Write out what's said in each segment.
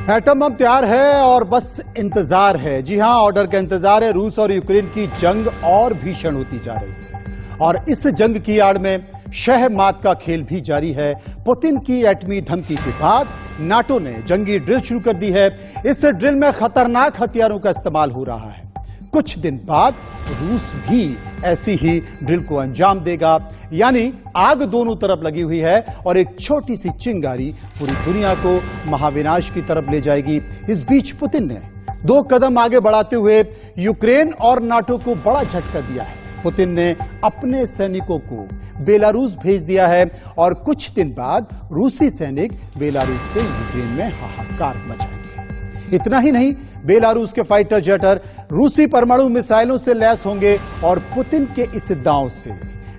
Atom bomb तैयार है और बस इंतजार है। जी हां, ऑर्डर का इंतजार है। रूस और यूक्रेन की जंग और भीषण होती जा रही है और इस जंग की आड़ में शह मात का खेल भी जारी है। पुतिन की एटमी धमकी के बाद नाटो ने जंगी ड्रिल शुरू कर दी है। इस ड्रिल में खतरनाक हथियारों का इस्तेमाल हो रहा है। कुछ दिन बाद रूस भी ऐसी ही ड्रिल को अंजाम देगा, यानी आग दोनों तरफ लगी हुई है और एक छोटी सी चिंगारी पूरी दुनिया को महाविनाश की तरफ ले जाएगी। इस बीच पुतिन ने 2 कदम आगे बढ़ाते हुए यूक्रेन और नाटो को बड़ा झटका दिया है। पुतिन ने अपने सैनिकों को बेलारूस भेज दिया है और कुछ दिन बाद रूसी सैनिक बेलारूस से यूक्रेन में हाहाकार मचाएंगे। इतना ही नहीं, बेलारूस के फाइटर जेटर रूसी परमाणु मिसाइलों से लैस होंगे और पुतिन के इस दांव से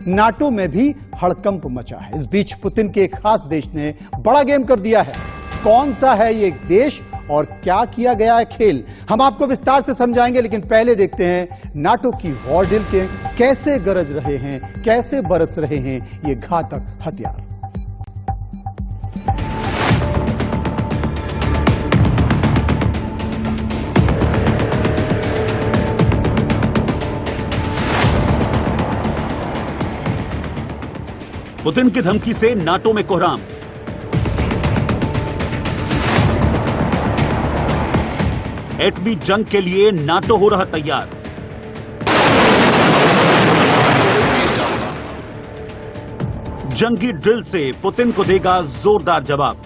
नाटो में भी हड़कंप मचा है। इस बीच पुतिन के खास देश ने बड़ा गेम कर दिया है। कौन सा है ये देश और क्या किया गया है खेल, हम आपको विस्तार से समझाएंगे। लेकिन पहले देखते हैं नाटो की वॉर ड्रिल के कैसे गरज रहे हैं, कैसे बरस रहे हैं ये घातक हथियार। पुतिन की धमकी से नाटो में कोहराम। एटमी जंग के लिए नाटो हो रहा तैयार। जंगी ड्रिल से पुतिन को देगा जोरदार जवाब।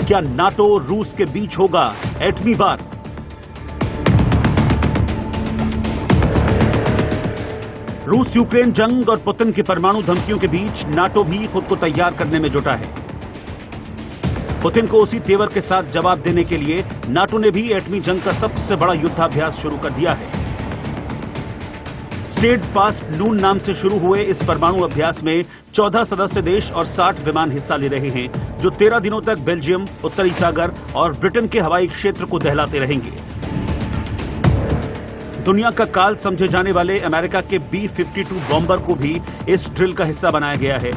क्या नाटो रूस के बीच होगा एटमी वार? रूस यूक्रेन जंग और पुतिन की परमाणु धमकियों के बीच नाटो भी खुद को तैयार करने में जुटा है। पुतिन को उसी तेवर के साथ जवाब देने के लिए नाटो ने भी एटमी जंग का सबसे बड़ा युद्धाभ्यास शुरू कर दिया है। स्टेड फास्ट नून नाम से शुरू हुए इस परमाणु अभ्यास में 14 सदस्य देश और 60 विमान हिस्सा ले रहे हैं, जो 13 दिनों तक बेल्जियम, उत्तरी सागर और ब्रिटेन के हवाई क्षेत्र को दहलाते रहेंगे। दुनिया का काल समझे जाने वाले अमेरिका के B-52 बॉम्बर को भी इस ड्रिल का हिस्सा बनाया गया है।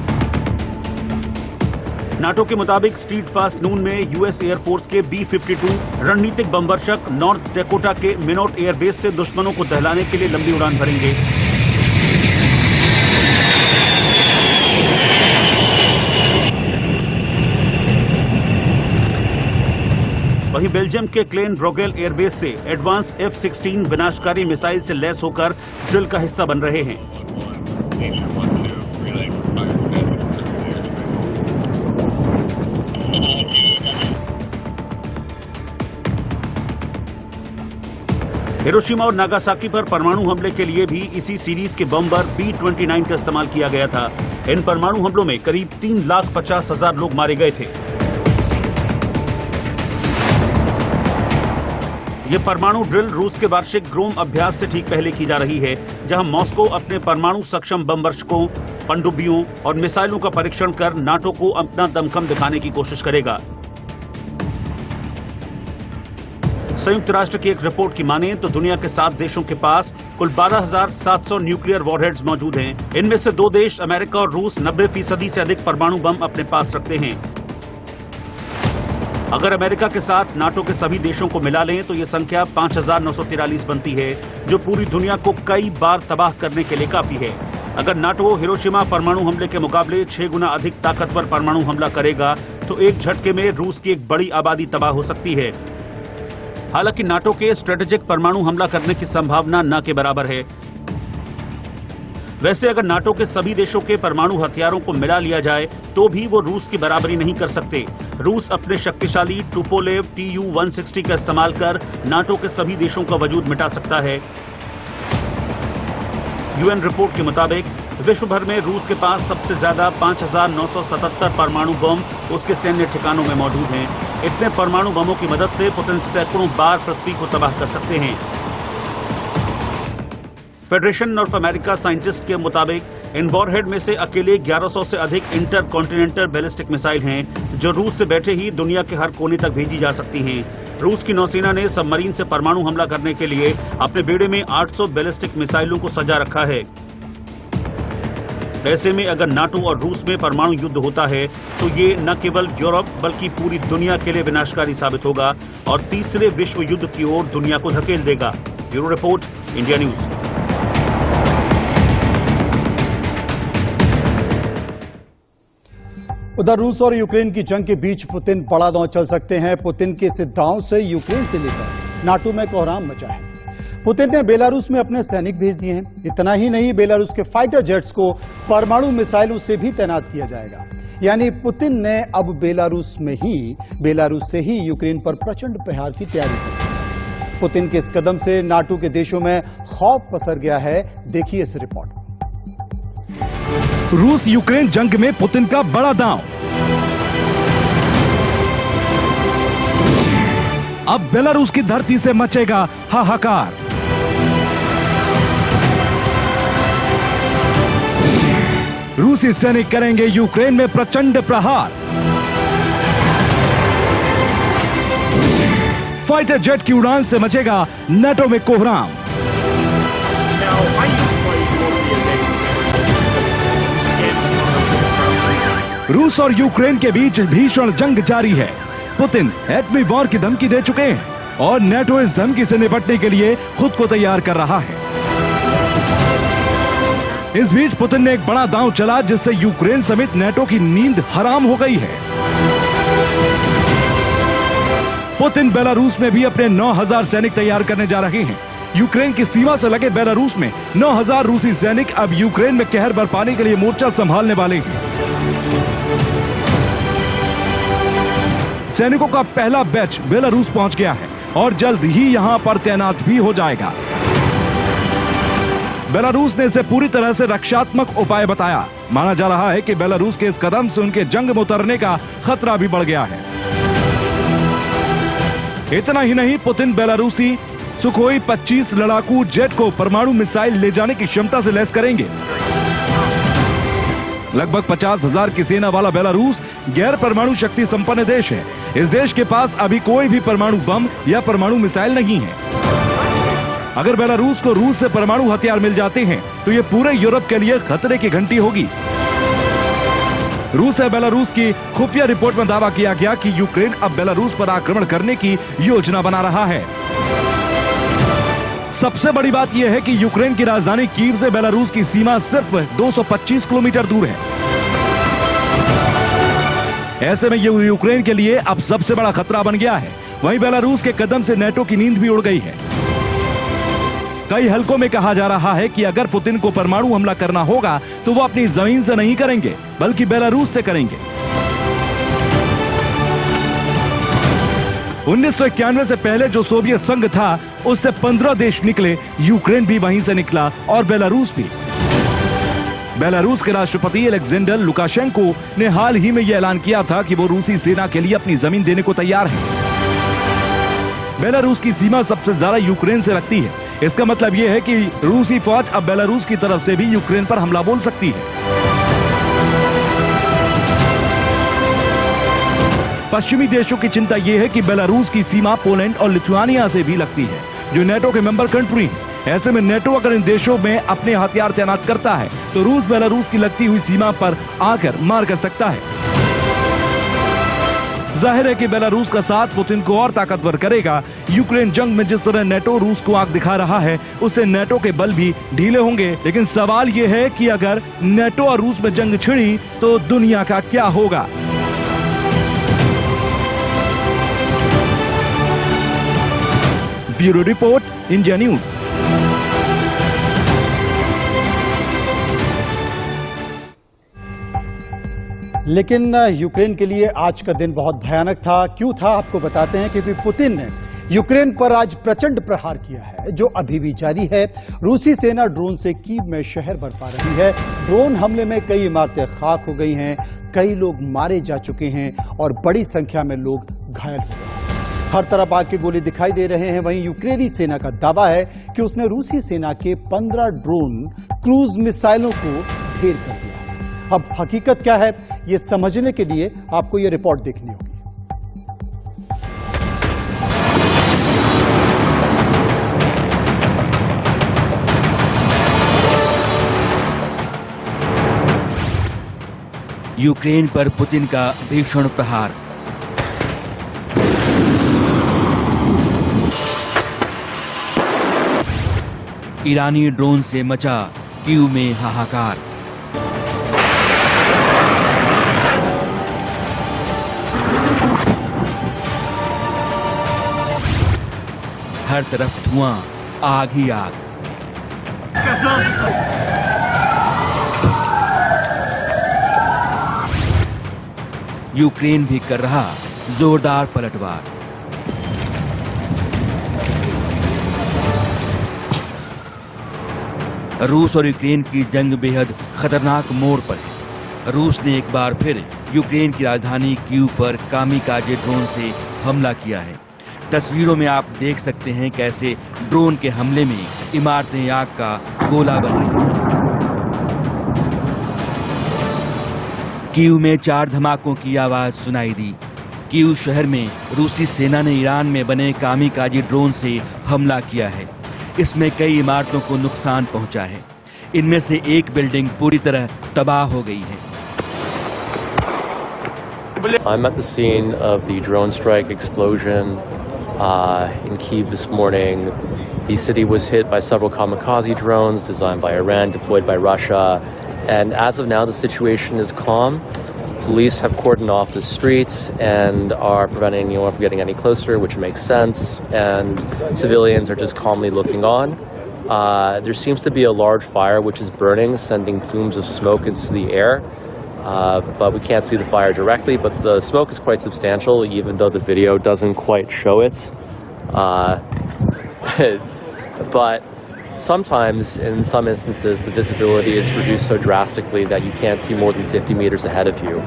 नाटो के मुताबिक स्टीड फास्ट नून में यूएस एयरफोर्स के B-52 रणनीतिक बमवर्षक नॉर्थ डेकोटा के मिनोट एयरबेस से दुश्मनों को दहलाने के लिए लंबी उड़ान भरेंगे। वहीं बेल्जियम के क्लेन ब्रोगेल एयरबेस से एडवांस F-16 विनाशकारी मिसाइल से लैस होकर ड्रिल का हिस्सा बन रहे हैं। हिरोशिमा और नागासाकी पर परमाणु हमले के लिए भी इसी सीरीज के बम्बर B-29 का इस्तेमाल किया गया था। इन परमाणु हमलों में करीब 3,50,000 लोग मारे गए थे। ये परमाणु ड्रिल रूस के वार्षिक ग्रोम अभ्यास से ठीक पहले की जा रही है, जहां मॉस्को अपने परमाणु सक्षम बमवर्षकों, पनडुब्बियों और मिसाइलों का परीक्षण कर नाटो को अपना दमखम दिखाने की कोशिश करेगा। संयुक्त राष्ट्र की एक रिपोर्ट की माने तो दुनिया के 7 देशों के पास कुल 12,700 न्यूक्लियर वॉरहेड्स मौजूद हैं। इनमें से 2 देश अमेरिका और रूस 90% से अधिक परमाणु बम अपने पास रखते हैं। अगर अमेरिका के साथ नाटो के सभी देशों को मिला लें तो यह संख्या 5,943 बनती है, जो पूरी दुनिया को कई बार तबाह करने के लिए काफी है। अगर नाटो हिरोशिमा परमाणु हमले के मुकाबले 6 गुना अधिक ताकतवर परमाणु हमला करेगा तो एक झटके में रूस की एक बड़ी आबादी तबाह हो सकती है। हालांकि नाटो के स्ट्रेटेजिक परमाणु हमला करने की संभावना न के बराबर है। वैसे अगर नाटो के सभी देशों के परमाणु हथियारों को मिला लिया जाए तो भी वो रूस की बराबरी नहीं कर सकते। रूस अपने शक्तिशाली टुपोलेव Tu-160 का इस्तेमाल कर नाटो के सभी देशों का वजूद मिटा सकता है। यूएन रिपोर्ट के मुताबिक विश्व भर में रूस के पास सबसे ज्यादा 5,977 परमाणु बम उसके सैन्य ठिकानों में मौजूद हैं। इतने परमाणु बमों की मदद से पुतिन सैकड़ों बार पृथ्वी को तबाह कर सकते हैं। फेडरेशन ऑफ अमेरिका साइंटिस्ट के मुताबिक इन वॉरहेड में से अकेले 1100 से अधिक इंटर कॉन्टिनेंटल बैलिस्टिक मिसाइल हैं, जो रूस से बैठे ही दुनिया के हर कोने तक भेजी जा सकती हैं। रूस की नौसेना ने सबमरीन से परमाणु हमला करने के लिए अपने बेड़े में 800 बैलिस्टिक मिसाइलों को सजा रखा है। ऐसे में अगर नाटो और रूस में परमाणु युद्ध होता है तो ये न केवल यूरोप बल्कि पूरी दुनिया के लिए विनाशकारी साबित होगा और तीसरे विश्व युद्ध की ओर दुनिया को धकेल देगा। Bureau report, India news. उधर रूस और यूक्रेन की जंग के बीच पुतिन बड़ा दांव चल सकते हैं। पुतिन के इस दांव से यूक्रेन से लेकर नाटो में कोहराम मचा है। पुतिन ने बेलारूस में अपने सैनिक भेज दिए हैं। इतना ही नहीं, बेलारूस के फाइटर जेट्स को परमाणु मिसाइलों से भी तैनात किया जाएगा। यानी पुतिन ने अब बेलारूस से ही यूक्रेन पर प्रचंड प्रहार की तैयारी कर ली है। पुतिन के इस कदम से नाटो के देशों में खौफ पसर गया है। देखिए इस रिपोर्ट में। रूस यूक्रेन जंग में पुतिन का बड़ा दांव। अब बेलारूस की धरती से मचेगा हाहाकार। रूसी सैनिक करेंगे यूक्रेन में प्रचंड प्रहार। फाइटर जेट की उड़ान से मचेगा नाटो में कोहराम। रूस और यूक्रेन के बीच भीषण जंग जारी है। पुतिन एटमी वॉर की धमकी दे चुके हैं और नाटो इस धमकी से निपटने के लिए खुद को तैयार कर रहा है। इस बीच पुतिन ने एक बड़ा दांव चला जिससे यूक्रेन समेत नाटो की नींद हराम हो गई है। पुतिन बेलारूस में भी अपने 9,000 सैनिक तैयार करने जा रहे हैं। यूक्रेन की सीमा से लगे बेलारूस में 9,000 रूसी सैनिक अब यूक्रेन में कहर बरपाने के लिए मोर्चा संभालने वाले हैं। सैनिकों का पहला बैच बेलारूस पहुंच गया है और जल्द ही यहां पर तैनात भी हो जाएगा। बेलारूस ने इसे पूरी तरह से रक्षात्मक उपाय बताया। माना जा रहा है कि बेलारूस के इस कदम से उनके जंग में उतरने का खतरा भी बढ़ गया है। इतना ही नहीं, पुतिन बेलारूसी सुखोई 25 लड़ाकू जेट को परमाणु मिसाइल ले जाने की क्षमता से लैस करेंगे। लगभग 50,000 की सेना वाला बेलारूस गैर परमाणु शक्ति संपन्न देश है। इस देश के पास अभी कोई भी परमाणु बम या परमाणु मिसाइल नहीं है। अगर बेलारूस को रूस से परमाणु हथियार मिल जाते हैं तो ये पूरे यूरोप के लिए खतरे की घंटी होगी। रूस और बेलारूस की खुफिया रिपोर्ट में दावा किया गया कि यूक्रेन अब बेलारूस पर आक्रमण करने की योजना बना रहा है। सबसे बड़ी बात यह है कि यूक्रेन की राजधानी कीव से बेलारूस की सीमा सिर्फ 225 किलोमीटर दूर है। ऐसे में ये यूक्रेन के लिए अब सबसे बड़ा खतरा बन गया है। वहीं बेलारूस के कदम से नाटो की नींद भी उड़ गई है। कई हलकों में कहा जा रहा है कि अगर पुतिन को परमाणु हमला करना होगा तो वो अपनी जमीन से नहीं करेंगे बल्कि बेलारूस से करेंगे। 1991 से पहले जो सोवियत संघ था उससे 15 देश निकले। यूक्रेन भी वहीं से निकला और बेलारूस भी। बेलारूस के राष्ट्रपति अलेक्जेंडर लुकाशेंको ने हाल ही में यह ऐलान किया था कि वो रूसी सेना के लिए अपनी जमीन देने को तैयार है। बेलारूस की सीमा सबसे ज्यादा यूक्रेन से लगती है। इसका मतलब यह है कि रूसी फौज अब बेलारूस की तरफ से भी यूक्रेन पर हमला बोल सकती है। पश्चिमी देशों की चिंता यह है कि बेलारूस की सीमा पोलैंड और लिथुआनिया से भी लगती है जो नाटो के मेंबर कंट्री हैं। ऐसे में नाटो अगर इन देशों में अपने हथियार तैनात करता है तो रूस बेलारूस की लगती हुई सीमा पर आकर मार कर सकता है। जाहिर है कि बेलारूस का साथ पुतिन को और ताकतवर करेगा। यूक्रेन जंग में जिस तरह नाटो रूस को आंख दिखा रहा है उससे नाटो के बल भी ढीले होंगे। लेकिन सवाल ये है कि अगर नाटो और रूस में जंग छिड़ी तो दुनिया का क्या होगा। Bureau report, India news. लेकिन यूक्रेन के लिए आज का दिन बहुत भयानक था। क्यों था आपको बताते हैं, क्योंकि पुतिन ने यूक्रेन पर आज प्रचंड प्रहार किया है जो अभी भी जारी है। रूसी सेना ड्रोन से कीव में शहर बरपा रही है। ड्रोन हमले में कई इमारतें खाक हो गई हैं, कई लोग मारे जा चुके हैं और बड़ी संख्या में लोग घायल हो गए। हर तरफ आग के गोले दिखाई दे रहे हैं। वहीं यूक्रेनी सेना का दावा है कि उसने रूसी सेना के 15 ड्रोन क्रूज मिसाइलों को ढेर कर दिया है। अब हकीकत क्या है ये समझने के लिए आपको ये रिपोर्ट देखनी होगी। यूक्रेन पर पुतिन का भीषण प्रहार। ईरानी ड्रोन से मचा कीव में हाहाकार। हर तरफ धुआं, आग ही आग। यूक्रेन भी कर रहा जोरदार पलटवार। रूस और यूक्रेन की जंग बेहद खतरनाक मोड़ पर है। रूस ने एक बार फिर यूक्रेन की राजधानी कीव पर कामिकाजे ड्रोन से हमला किया है। तस्वीरों में आप देख सकते हैं कैसे ड्रोन के हमले में इमारतें आग का गोला बन रही हैं। कीव में 4 धमाकों की आवाज सुनाई दी। कीव शहर में रूसी सेना ने ईरान में बने कामिकाजे ड्रोन से हमला किया है। इसमें कई इमारतों को नुकसान पहुंचा है। इनमें से एक बिल्डिंग पूरी तरह तबाह हो गई है। I'm at the scene of the drone strike explosion in Kyiv this morning. The city was hit by several kamikaze drones designed by Iran, deployed by Russia. And as of now, the situation is calm. Police have cordoned off the streets and are preventing anyone from getting any closer, which makes sense. And civilians are just calmly looking on. There seems to be a large fire which is burning, sending plumes of smoke into the air. But we can't see the fire directly, but the smoke is quite substantial, even though the video doesn't quite show it. But sometimes, in some instances, the visibility is reduced so drastically that you can't see more than 50 meters ahead of you.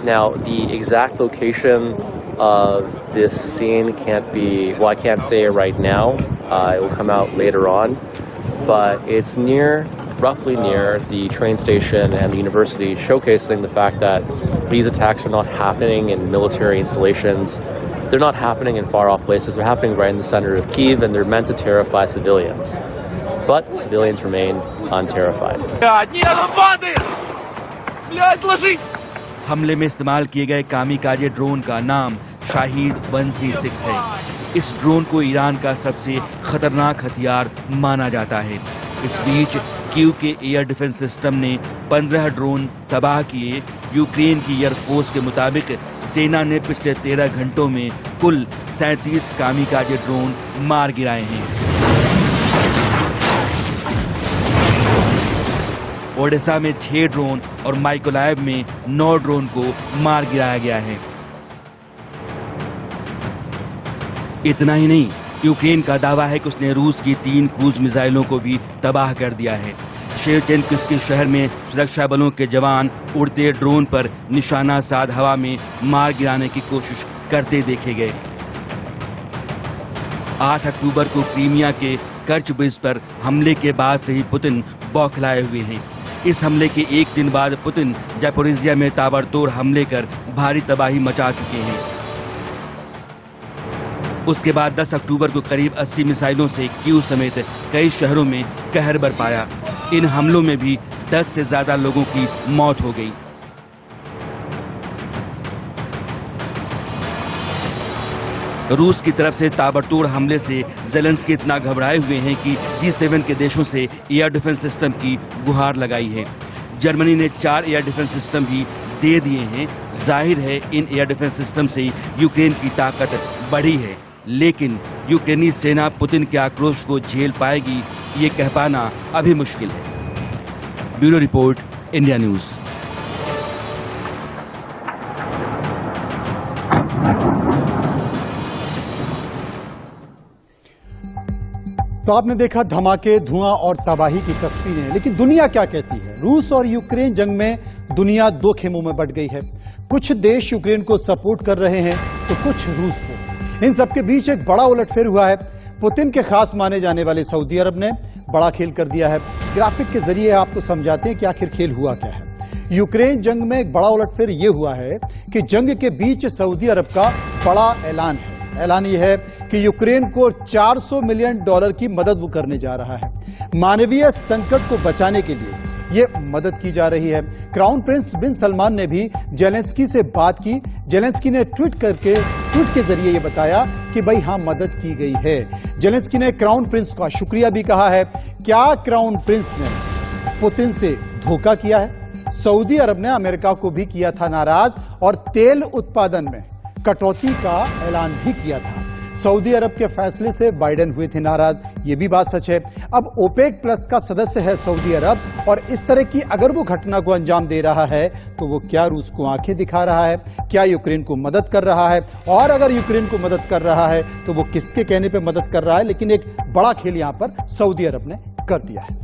Now, the exact location of this scene can't be, well, I can't say it right now. It will come out later on. But it's roughly near the train station and the university, showcasing the fact that these attacks are not happening in military installations. They're not happening in far-off places. They're happening right in the center of Kyiv, and they're meant to terrify civilians. But civilians remain unterrified. हमले में इस्तेमाल किए गए kamikaze drone का नाम शाहीद 136 है। इस drone को ईरान का सबसे खतरनाक हथियार माना जाता है। इस बीच कीव के एयर डिफेंस सिस्टम ने 15 ड्रोन तबाह किए। यूक्रेन की एयरफोर्स के मुताबिक सेना ने पिछले 13 घंटों में कुल 37 कामिकाजे ड्रोन मार गिराए हैं। ओडेसा में 6 ड्रोन और माइकोलाइव में 9 ड्रोन को मार गिराया गया है। इतना ही नहीं, यूक्रेन का दावा है कि उसने रूस की 3 क्रूज मिसाइलों को भी तबाह कर दिया है। शेवचेंकोव्स्की शहर में सुरक्षा बलों के जवान उड़ते ड्रोन पर निशाना साध हवा में मार गिराने की कोशिश करते देखे गए। 8 अक्टूबर को क्रीमिया के कर्च ब्रिज पर हमले के बाद से ही पुतिन बौखलाए हुए हैं। इस हमले के एक दिन बाद पुतिन ज़ैपोरिज़िया में ताबड़तोड़ हमले कर भारी तबाही मचा चुके हैं। उसके बाद 10 अक्टूबर को करीब 80 मिसाइलों से कीव समेत कई शहरों में कहर बरपाया। इन हमलों में भी 10 से ज्यादा लोगों की मौत हो गई। रूस की तरफ से ताबड़तोड़ हमले से ज़ेलेंस्की इतना घबराए हुए हैं कि G7 के देशों से एयर डिफेंस सिस्टम की गुहार लगाई है। जर्मनी ने 4 एयर डिफेंस सिस्टम भी दे दिए हैं। जाहिर है इन एयर डिफेंस सिस्टम से यूक्रेन की ताकत बढ़ी है, लेकिन यूक्रेनी सेना पुतिन के आक्रोश को झेल पाएगी, ये कह पाना अभी मुश्किल है। Bureau report, India news. तो आपने देखा धमाके, धुआं और तबाही की तस्वीरें, लेकिन दुनिया क्या कहती है? रूस और यूक्रेन जंग में दुनिया 2 खेमों में बंट गई है। कुछ देश यूक्रेन को सपोर्ट कर रहे हैं तो कुछ रूस को। इन सबके बीच एक बड़ा उलटफेर हुआ है। पुतिन के खास माने जाने वाले सऊदी अरब ने बड़ा खेल कर दिया है। ग्राफिक के जरिए आपको समझाते हैं कि आखिर खेल हुआ क्या है। यूक्रेन जंग में एक बड़ा उलटफेर यह हुआ है कि जंग के बीच सऊदी अरब का बड़ा ऐलान है। ऐलान यह है कि यूक्रेन को $400 मिलियन की मदद वो करने जा रहा है। मानवीय संकट को बचाने के लिए ये मदद की जा रही है। क्राउन प्रिंस बिन सलमान ने भी जेलेंस्की से बात की। जेलेंस्की ने ट्वीट के जरिए ये बताया कि भाई हाँ, मदद की गई है। जेलेंस्की ने क्राउन प्रिंस का शुक्रिया भी कहा है। क्या क्राउन प्रिंस ने पुतिन से धोखा किया है? सऊदी अरब ने अमेरिका को भी किया था नाराज और तेल उत्पादन में कटौती का ऐलान भी किया था। सऊदी अरब के फैसले से बाइडेन हुए थे नाराज, ये भी बात सच है। अब ओपेक प्लस का सदस्य है सऊदी अरब, और इस तरह की अगर वो घटना को अंजाम दे रहा है तो वो क्या रूस को आंखें दिखा रहा है? क्या यूक्रेन को मदद कर रहा है? और अगर यूक्रेन को मदद कर रहा है तो वो किसके कहने पे मदद कर रहा है? लेकिन एक बड़ा खेल यहां पर सऊदी अरब ने कर दिया है।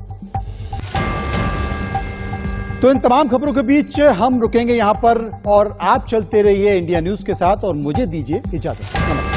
तो इन तमाम खबरों के बीच हम रुकेंगे यहां पर, और आप चलते रहिए इंडिया न्यूज के साथ, और मुझे दीजिए इजाजत। नमस्कार।